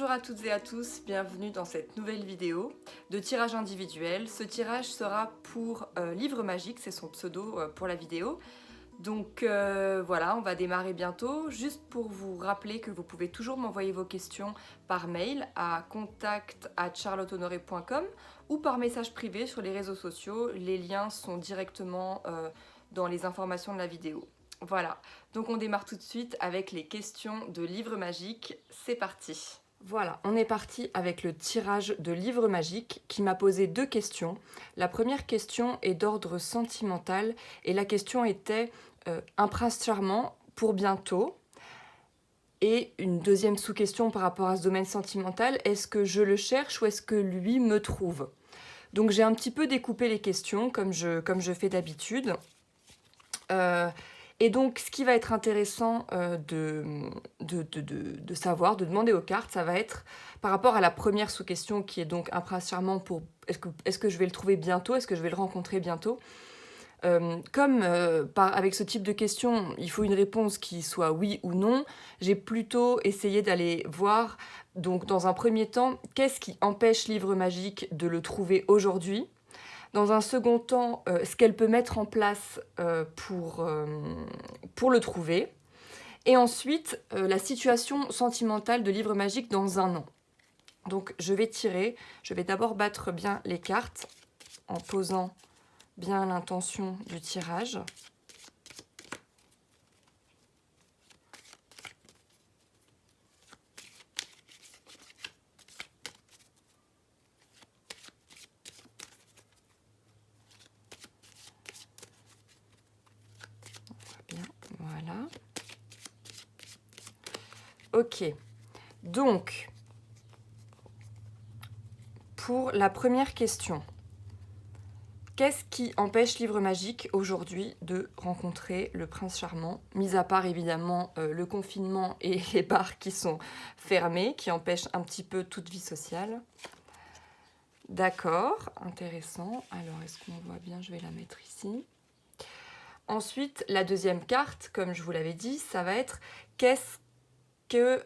Bonjour à toutes et à tous, bienvenue dans cette nouvelle vidéo de tirage individuel. Ce tirage sera pour Livre Magique, c'est son pseudo pour la vidéo. Donc voilà, on va démarrer bientôt. Juste pour vous rappeler que vous pouvez toujours m'envoyer vos questions par mail à contact@charlottehonoré.com ou par message privé sur les réseaux sociaux. Les liens sont directement dans les informations de la vidéo. Voilà, donc on démarre tout de suite avec les questions de Livre Magique. C'est parti. Voilà, on est parti avec le tirage de Livre Magique qui m'a posé deux questions. La première question est d'ordre sentimental et la question était un prince charmant pour bientôt. Et une deuxième sous-question par rapport à ce domaine sentimental, est-ce que je le cherche ou est-ce que lui me trouve? Donc j'ai un petit peu découpé les questions comme je fais d'habitude. Et donc, ce qui va être intéressant de savoir, de demander aux cartes, ça va être par rapport à la première sous-question qui est donc un prince charmant pour est-ce que je vais le trouver bientôt, est-ce que je vais le rencontrer bientôt. Avec ce type de question, il faut une réponse qui soit oui ou non, j'ai plutôt essayé d'aller voir, donc dans un premier temps, qu'est-ce qui empêche Livre Magique de le trouver aujourd'hui. Dans un second temps, ce qu'elle peut mettre en place pour le trouver. Et ensuite, la situation sentimentale de Livre Magique dans un an. Donc je vais tirer, je vais d'abord battre bien les cartes en posant bien l'intention du tirage. Bien, voilà. Ok, donc pour la première question, qu'est-ce qui empêche Livre Magique aujourd'hui de rencontrer le prince charmant, mis à part évidemment le confinement et les bars qui sont fermés, qui empêchent un petit peu toute vie sociale. D'accord, intéressant. Alors, est-ce qu'on voit bien? Je vais la mettre ici. Ensuite, la deuxième carte, comme je vous l'avais dit, ça va être qu'est-ce que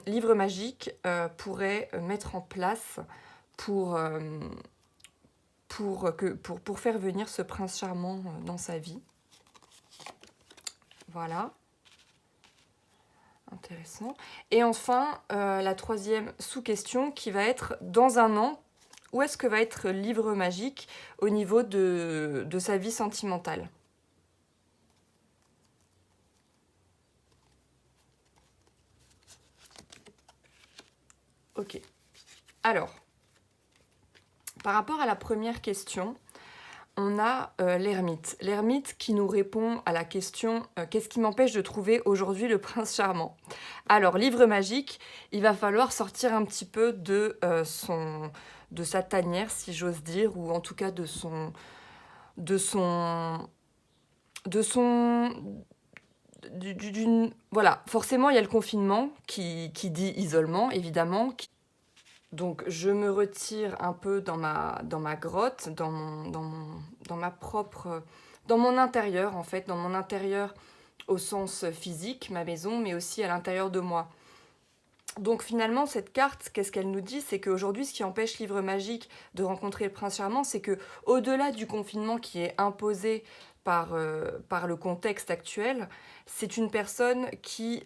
Livre Magique pourrait mettre en place pour faire venir ce prince charmant dans sa vie. Voilà. Intéressant. Et enfin, la troisième sous-question qui va être dans un an, où est-ce que va être Livre Magique au niveau de sa vie sentimentale? Ok. Alors, par rapport à la première question, on a l'ermite. L'ermite qui nous répond à la question qu'est-ce qui m'empêche de trouver aujourd'hui le prince charmant? Alors, Livre Magique, il va falloir sortir un petit peu de sa tanière, si j'ose dire, ou en tout cas voilà, forcément, il y a le confinement qui dit isolement, évidemment. Donc je me retire un peu dans ma grotte, dans mon intérieur en fait, dans mon intérieur au sens physique, ma maison, mais aussi à l'intérieur de moi. Donc finalement cette carte, qu'est-ce qu'elle nous dit? C'est qu'aujourd'hui ce qui empêche Livre Magique de rencontrer le prince charmant, c'est que au-delà du confinement qui est imposé par le contexte actuel, c'est une personne qui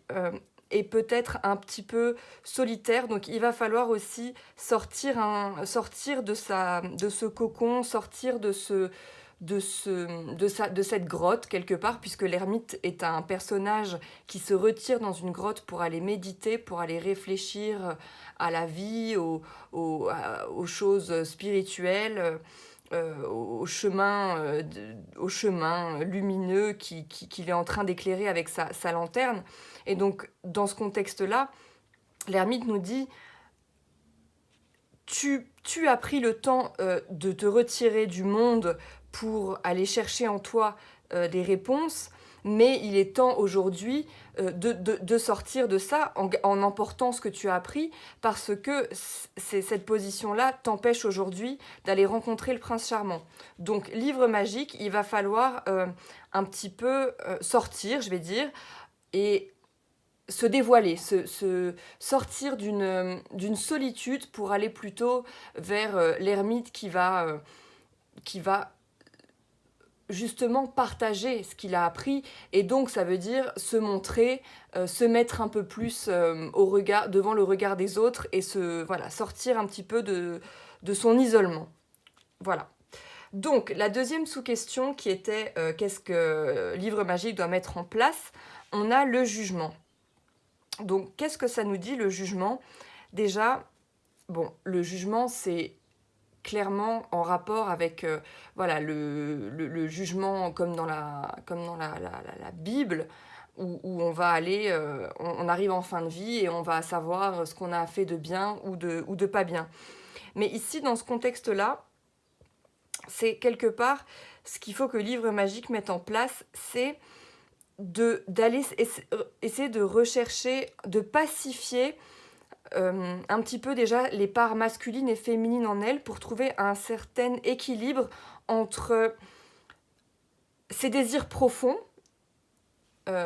est peut-être un petit peu solitaire, donc il va falloir aussi sortir de ce cocon, sortir de cette grotte quelque part, puisque l'ermite est un personnage qui se retire dans une grotte pour aller méditer, pour aller réfléchir à la vie, aux choses spirituelles, au chemin lumineux qu'il est en train d'éclairer avec sa lanterne. Et donc, dans ce contexte-là, l'ermite nous dit tu as pris le temps de te retirer du monde pour aller chercher en toi des réponses, mais il est temps aujourd'hui de sortir de ça en emportant ce que tu as appris, parce que cette position-là t'empêche aujourd'hui d'aller rencontrer le prince charmant. Donc, Livre Magique, il va falloir un petit peu sortir, je vais dire, et se dévoiler, sortir d'une solitude pour aller plutôt vers l'ermite qui va justement partager ce qu'il a appris, et donc ça veut dire se montrer, se mettre un peu plus devant le regard des autres et sortir un petit peu de son isolement. Voilà. Donc la deuxième sous-question qui était qu'est-ce que Livre Magique doit mettre en place, on a le jugement. Donc qu'est-ce que ça nous dit le jugement? Déjà, le jugement c'est clairement en rapport avec le jugement comme dans la Bible, où on va aller, on arrive en fin de vie et on va savoir ce qu'on a fait de bien ou de pas bien. Mais ici, dans ce contexte-là, c'est quelque part ce qu'il faut que Livre Magique mette en place, c'est d'aller essayer de rechercher, de pacifier un petit peu déjà les parts masculines et féminines en elle pour trouver un certain équilibre entre ses désirs profonds.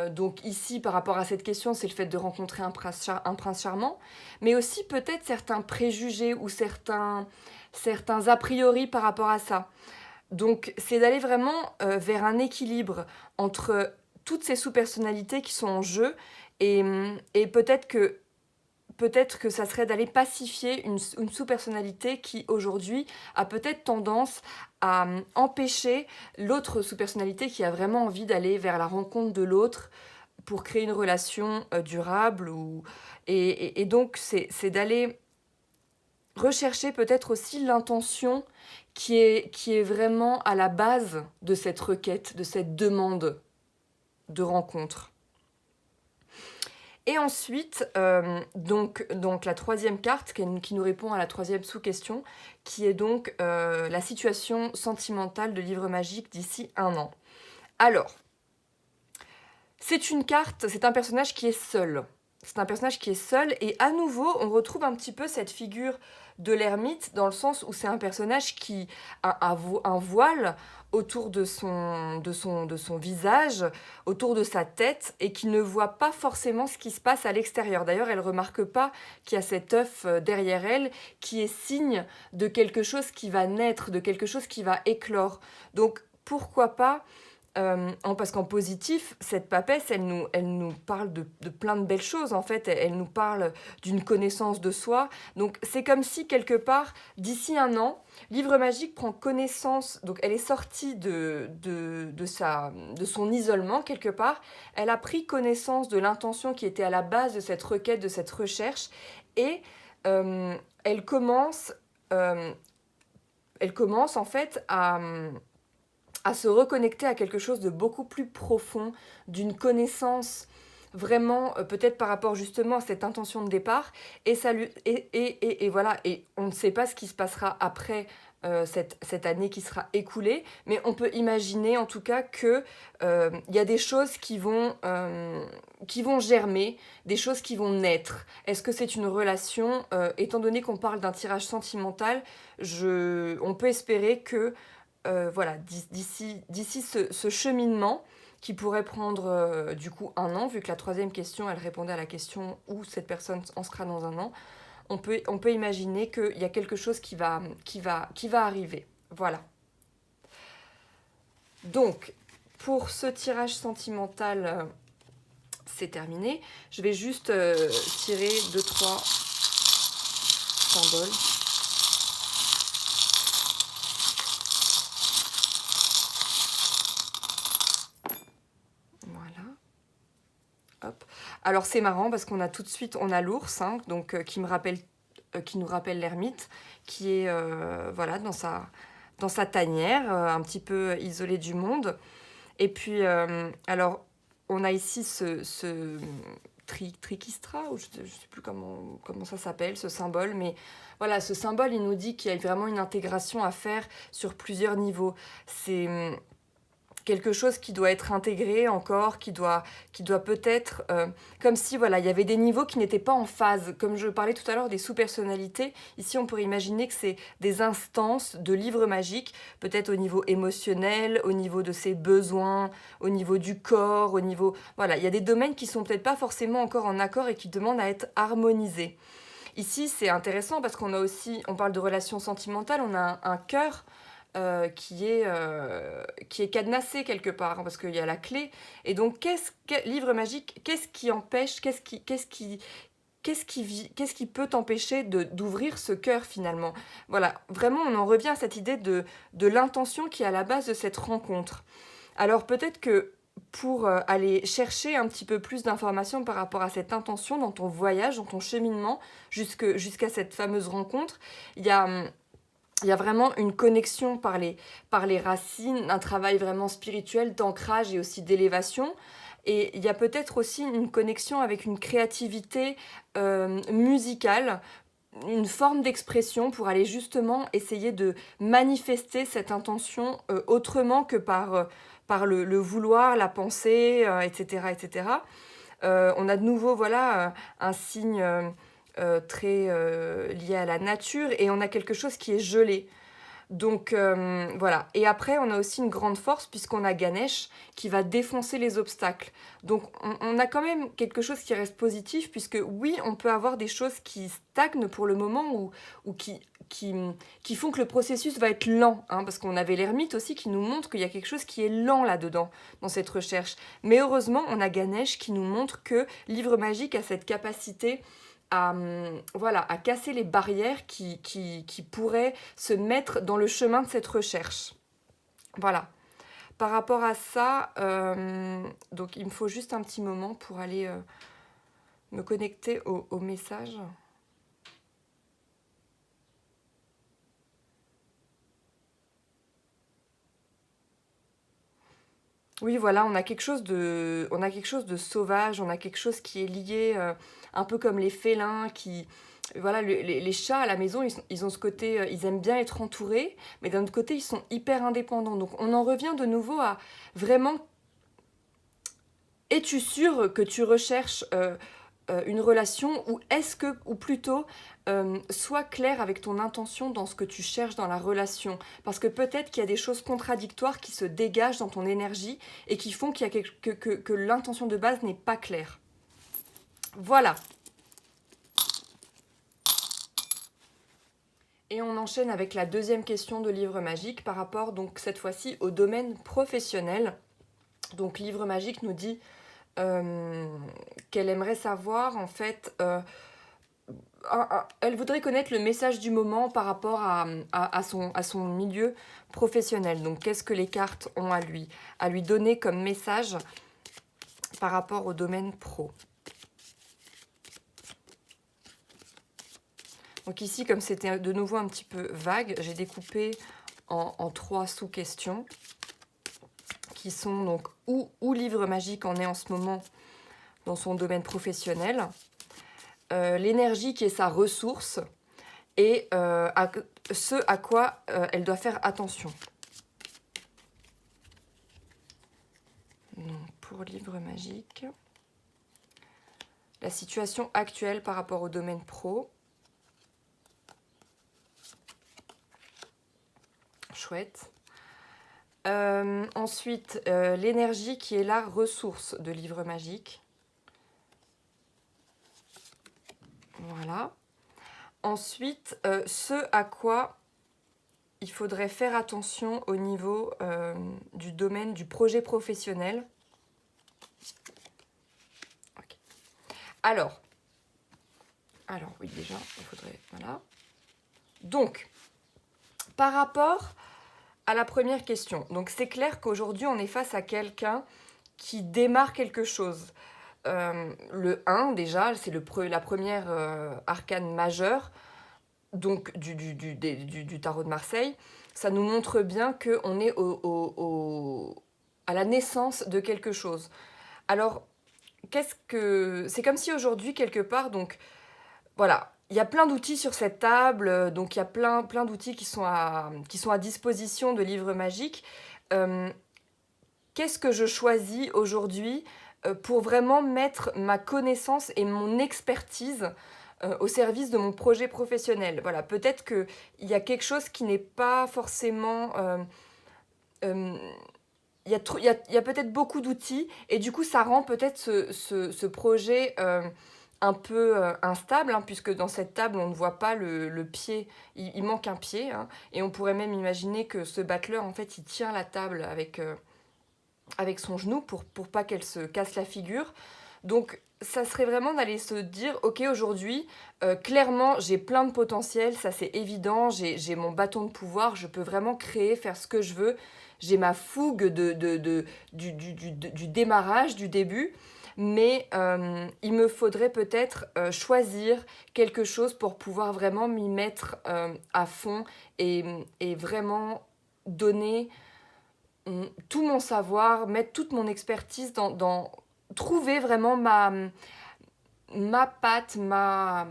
Donc ici, par rapport à cette question, c'est le fait de rencontrer un prince charmant, mais aussi peut-être certains préjugés ou certains a priori par rapport à ça. Donc c'est d'aller vraiment vers un équilibre entre toutes ces sous-personnalités qui sont en jeu, et peut-être que ça serait d'aller pacifier une sous-personnalité qui, aujourd'hui, a peut-être tendance à empêcher l'autre sous-personnalité qui a vraiment envie d'aller vers la rencontre de l'autre pour créer une relation durable. Et donc, c'est d'aller rechercher peut-être aussi l'intention qui est vraiment à la base de cette requête, de cette demande de rencontre. Et ensuite, donc la troisième carte qui nous répond à la troisième sous-question, qui est donc la situation sentimentale de Livre Magique d'ici 1 an. Alors, c'est un personnage qui est seul. C'est un personnage qui est seul, et à nouveau, on retrouve un petit peu cette figure de l'ermite, dans le sens où c'est un personnage qui a un voile autour de son visage, autour de sa tête, et qui ne voit pas forcément ce qui se passe à l'extérieur. D'ailleurs, elle ne remarque pas qu'il y a cet œuf derrière elle, qui est signe de quelque chose qui va naître, de quelque chose qui va éclore. Donc, pourquoi pas parce qu'en positif, cette papesse, elle nous parle de plein de belles choses, en fait. Elle nous parle d'une connaissance de soi. Donc, c'est comme si, quelque part, d'ici 1 an, Livre Magique prend connaissance. Donc, elle est sortie de son isolement, quelque part. Elle a pris connaissance de l'intention qui était à la base de cette requête, de cette recherche. Et elle commence, en fait, à se reconnecter à quelque chose de beaucoup plus profond, d'une connaissance vraiment, peut-être par rapport justement à cette intention de départ, et voilà, et on ne sait pas ce qui se passera après cette année qui sera écoulée, mais on peut imaginer en tout cas que y a des choses qui vont germer, des choses qui vont naître. Est-ce que c'est une relation étant donné qu'on parle d'un tirage sentimental, on peut espérer que voilà, d'ici ce cheminement qui pourrait prendre du coup 1 an, vu que la troisième question, elle répondait à la question où cette personne en sera dans 1 an, on peut imaginer qu'il y a quelque chose qui va arriver. Voilà. Donc, pour ce tirage sentimental, c'est terminé. Je vais juste tirer 2-3 symboles. Hop. Alors c'est marrant parce qu'on a tout de suite, on a l'ours, hein, donc qui nous rappelle l'ermite, qui est voilà, dans sa tanière, un petit peu isolé du monde. Et puis, alors, on a ici ce triquistra, ou je ne sais plus comment ça s'appelle, ce symbole, mais voilà, ce symbole, il nous dit qu'il y a vraiment une intégration à faire sur plusieurs niveaux. quelque chose qui doit être intégré encore, qui doit peut-être... comme si, voilà, il y avait des niveaux qui n'étaient pas en phase. Comme je parlais tout à l'heure des sous-personnalités, ici on pourrait imaginer que c'est des instances de livres magiques, peut-être au niveau émotionnel, au niveau de ses besoins, au niveau du corps, au niveau... Voilà, il y a des domaines qui sont peut-être pas forcément encore en accord et qui demandent à être harmonisés. Ici, c'est intéressant parce qu'on a aussi, on parle de relations sentimentales, on a un cœur qui est cadenassé quelque part, hein, parce qu'il y a la clé. Et donc, livre magique, qu'est-ce qui empêche, qu'est-ce qui peut t'empêcher d'ouvrir ce cœur finalement? Voilà, vraiment, on en revient à cette idée de l'intention qui est à la base de cette rencontre. Alors peut-être que pour aller chercher un petit peu plus d'informations par rapport à cette intention dans ton voyage, dans ton cheminement jusqu'à cette fameuse rencontre, il y a vraiment une connexion par les racines, un travail vraiment spirituel d'ancrage et aussi d'élévation. Et il y a peut-être aussi une connexion avec une créativité musicale, une forme d'expression pour aller justement essayer de manifester cette intention autrement que par le vouloir, la pensée, etc. etc. On a de nouveau voilà, un signe très lié à la nature et on a quelque chose qui est gelé. Donc voilà. Et après, on a aussi une grande force puisqu'on a Ganesh qui va défoncer les obstacles. Donc on a quand même quelque chose qui reste positif puisque oui, on peut avoir des choses qui stagnent pour le moment ou qui font que le processus va être lent. Hein, parce qu'on avait l'ermite aussi qui nous montre qu'il y a quelque chose qui est lent là-dedans, dans cette recherche. Mais heureusement, on a Ganesh qui nous montre que Livre Magique a cette capacité à casser les barrières qui pourraient se mettre dans le chemin de cette recherche. Voilà. Par rapport à ça, donc il me faut juste un petit moment pour aller me connecter au message. Oui, voilà, on a quelque chose de sauvage, on a quelque chose qui est lié, un peu comme les félins, voilà, les chats à la maison, ils ont ce côté, ils aiment bien être entourés, mais d'un autre côté, ils sont hyper indépendants. Donc on en revient de nouveau à vraiment, es-tu sûr que tu recherches une relation ou plutôt sois clair avec ton intention dans ce que tu cherches dans la relation parce que peut-être qu'il y a des choses contradictoires qui se dégagent dans ton énergie et qui font qu'il y a que l'intention de base n'est pas claire. Voilà. Et on enchaîne avec la deuxième question de Livre Magique par rapport donc cette fois-ci au domaine professionnel. Donc Livre Magique nous dit qu'elle aimerait savoir en fait elle voudrait connaître le message du moment par rapport à son milieu professionnel. Donc qu'est-ce que les cartes ont à lui donner comme message par rapport au domaine pro. Donc ici, comme c'était de nouveau un petit peu vague, j'ai découpé en 3 sous-questions qui sont donc où Livre Magique en est en ce moment dans son domaine professionnel, l'énergie qui est sa ressource et ce à quoi elle doit faire attention. Donc, pour Livre Magique, la situation actuelle par rapport au domaine pro. Chouette. Ensuite, l'énergie qui est la ressource de Livre Magique. Voilà. Ensuite, ce à quoi il faudrait faire attention au niveau du domaine du projet professionnel. Okay. Alors oui, déjà, il faudrait... Voilà. Donc, par rapport à la première question, donc c'est clair qu'aujourd'hui, on est face à quelqu'un qui démarre quelque chose. Le 1, déjà, c'est la première arcane majeure donc du tarot de Marseille. Ça nous montre bien qu'on est à la naissance de quelque chose. Alors, c'est comme si aujourd'hui, quelque part, donc, voilà, il y a plein d'outils sur cette table, donc il y a plein d'outils qui sont à disposition de Livre Magique. qu'est-ce que je choisis aujourd'hui pour vraiment mettre ma connaissance et mon expertise au service de mon projet professionnel. Voilà, peut-être qu'il y a quelque chose qui n'est pas forcément... euh, il y a peut-être beaucoup d'outils et du coup ça rend peut-être ce projet un peu instable, hein, puisque dans cette table on ne voit pas le pied, il manque un pied, hein, et on pourrait même imaginer que ce battleur en fait il tient la table avec son genou pour pas qu'elle se casse la figure. Donc ça serait vraiment d'aller se dire, ok, aujourd'hui, clairement, j'ai plein de potentiel, ça c'est évident, j'ai mon bâton de pouvoir, je peux vraiment créer, faire ce que je veux, j'ai ma fougue du démarrage, du début, mais il me faudrait peut-être choisir quelque chose pour pouvoir vraiment m'y mettre à fond et vraiment donner tout mon savoir, mettre toute mon expertise trouver vraiment ma patte, ma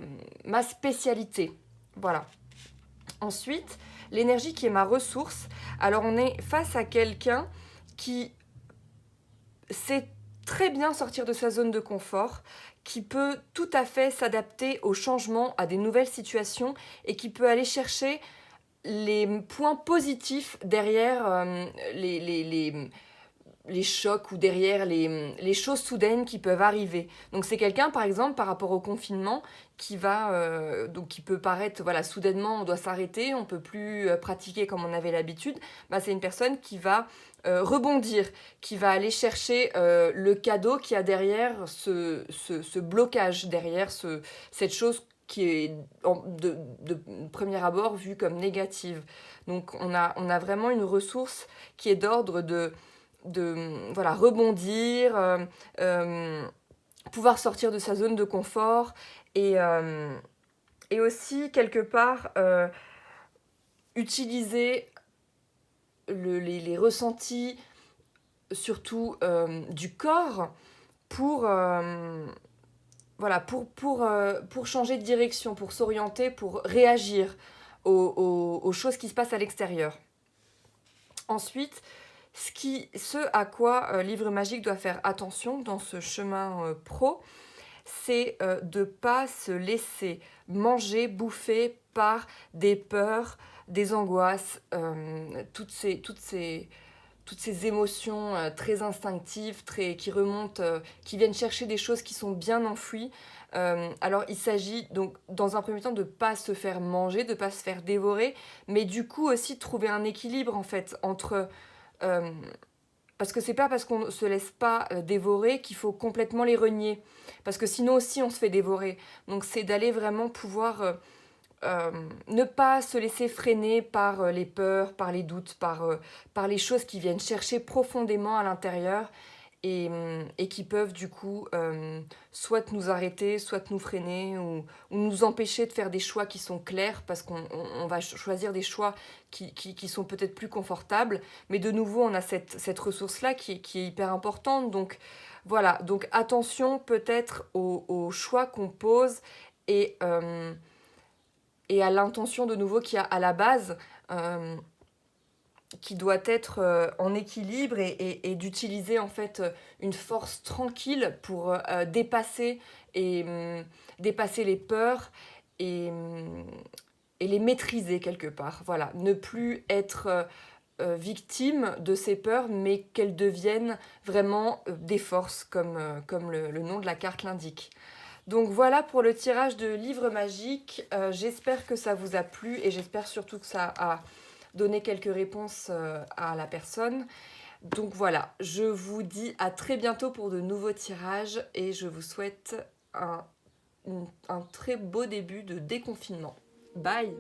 spécialité. Voilà. Ensuite, l'énergie qui est ma ressource. Alors on est face à quelqu'un qui sait très bien sortir de sa zone de confort, qui peut tout à fait s'adapter aux changements, à des nouvelles situations et qui peut aller chercher les points positifs derrière les chocs ou derrière les choses soudaines qui peuvent arriver. Donc c'est quelqu'un, par exemple, par rapport au confinement, qui peut paraître, voilà, soudainement on doit s'arrêter, on peut plus pratiquer comme on avait l'habitude. Bah, c'est une personne qui va rebondir, qui va aller chercher le cadeau qu'il y a derrière ce blocage, derrière cette chose qui est de premier abord vue comme négative. Donc on a vraiment une ressource qui est d'ordre de voilà, rebondir, pouvoir sortir de sa zone de confort et aussi quelque part utiliser les ressentis surtout du corps pour, voilà, pour changer de direction, pour s'orienter, pour réagir aux choses qui se passent à l'extérieur. Ensuite, ce à quoi Livre Magique doit faire attention dans ce chemin pro, c'est de ne pas se laisser manger, bouffer par des peurs, des angoisses, toutes ces émotions très instinctives, qui remontent, qui viennent chercher des choses qui sont bien enfouies. Alors il s'agit donc dans un premier temps de ne pas se faire manger, de ne pas se faire dévorer, mais du coup aussi de trouver un équilibre en fait entre... parce que c'est pas parce qu'on ne se laisse pas dévorer qu'il faut complètement les renier. Parce que sinon aussi on se fait dévorer. Donc c'est d'aller vraiment pouvoir ne pas se laisser freiner par les peurs, par les doutes, par les choses qui viennent chercher profondément à l'intérieur et qui peuvent du coup soit nous arrêter, soit nous freiner ou nous empêcher de faire des choix qui sont clairs parce qu'on va choisir des choix qui sont peut-être plus confortables. Mais de nouveau, on a cette ressource-là qui est hyper importante. Donc voilà, donc attention peut-être aux choix qu'on pose et à l'intention de nouveau qu'il y a à la base, qui doit être en équilibre et d'utiliser en fait une force tranquille pour dépasser dépasser les peurs et les maîtriser quelque part. Voilà, ne plus être victime de ces peurs, mais qu'elles deviennent vraiment des forces, comme le nom de la carte l'indique. Donc voilà pour le tirage de Livre Magique. J'espère que ça vous a plu et j'espère surtout que ça a donné quelques réponses à la personne. Donc voilà, je vous dis à très bientôt pour de nouveaux tirages et je vous souhaite un très beau début de déconfinement. Bye!